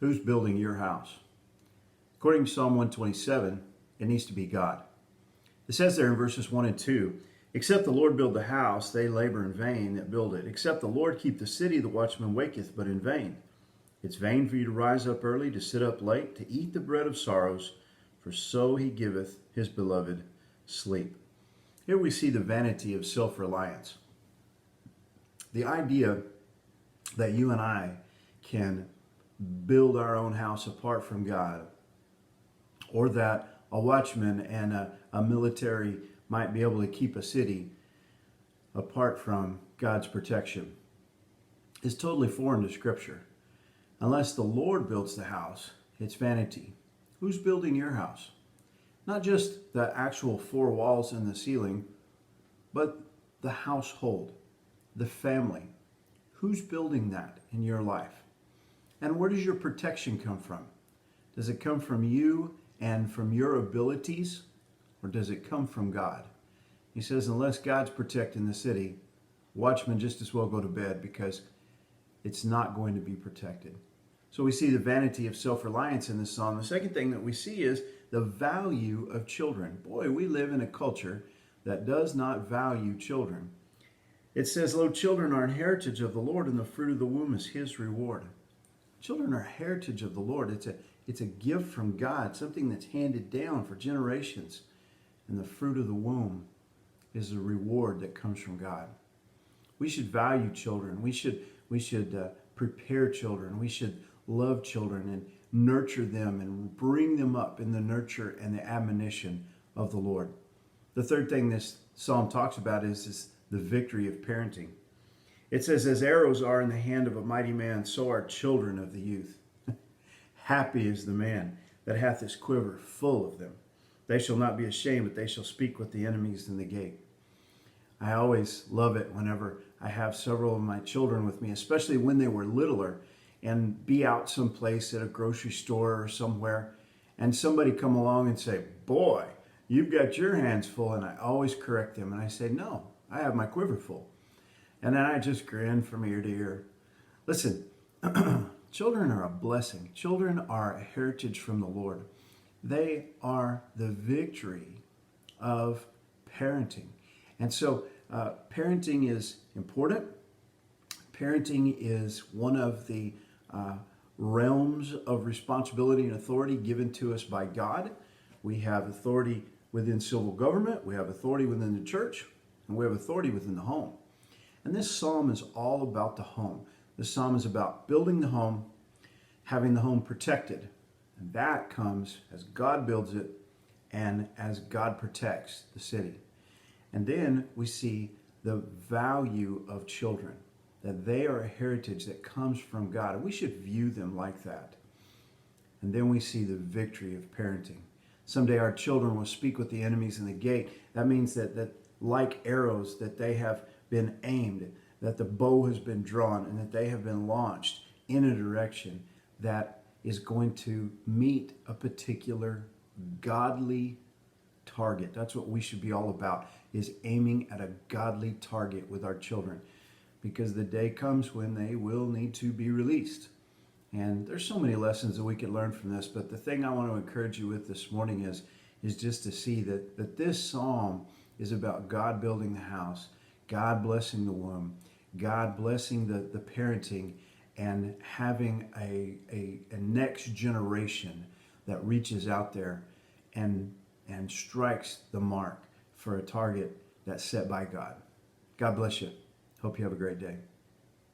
Who's building your house? According to Psalm 127, it needs to be God. It says there in verses 1 and 2, except the Lord build the house, they labor in vain that build it. Except the Lord keep the city, the watchman waketh, but in vain. It's vain for you to rise up early, to sit up late, to eat the bread of sorrows, for so he giveth his beloved sleep. Here we see the vanity of self-reliance. The idea that you and I can build our own house apart from God, or that a watchman and a military might be able to keep a city apart from God's protection, is totally foreign to Scripture. Unless the Lord builds the house, it's vanity. Who's building your house? Not just the actual four walls and the ceiling, but the household, the family. Who's building that in your life? And where does your protection come from? Does it come from you and from your abilities, or does it come from God? He says, unless God's protecting the city, watchmen just as well go to bed, because it's not going to be protected. So we see the vanity of self-reliance in this psalm. The second thing that we see is the value of children. Boy, we live in a culture that does not value children. It says, lo, children are an heritage of the Lord, and the fruit of the womb is his reward. Children are a heritage of the Lord. It's a gift from God, something that's handed down for generations. And the fruit of the womb is a reward that comes from God. We should value children. We should prepare children. We should love children and nurture them and bring them up in the nurture and the admonition of the Lord. The third thing this psalm talks about is the victory of parenting. It says, as arrows are in the hand of a mighty man, so are children of the youth. Happy is the man that hath his quiver full of them. They shall not be ashamed, but they shall speak with the enemies in the gate. I always love it whenever I have several of my children with me, especially when they were littler, and be out someplace at a grocery store or somewhere, and somebody come along and say, boy, you've got your hands full. And I always correct them, and I say, no, I have my quiver full. And then I just grin from ear to ear. Listen, children are a blessing. Children are a heritage from the Lord. They are the victory of parenting. And so parenting is important. Parenting is one of the realms of responsibility and authority given to us by God. We have authority within civil government, we have authority within the church, and we have authority within the home. And this psalm is all about the home. This psalm is about building the home, having the home protected. And that comes as God builds it and as God protects the city. And then we see the value of children, that they are a heritage that comes from God. And we should view them like that. And then we see the victory of parenting. Someday our children will speak with the enemies in the gate. That means that like arrows, that they have been aimed, that the bow has been drawn, and that they have been launched in a direction that is going to meet a particular godly target. That's what we should be all about, is aiming at a godly target with our children, because the day comes when they will need to be released. And there's so many lessons that we could learn from this, but the thing I want to encourage you with this morning is just to see that this psalm is about God building the house, God blessing the womb, God blessing the parenting, and having a next generation that reaches out there and strikes the mark for a target that's set by God. God bless you. Hope you have a great day.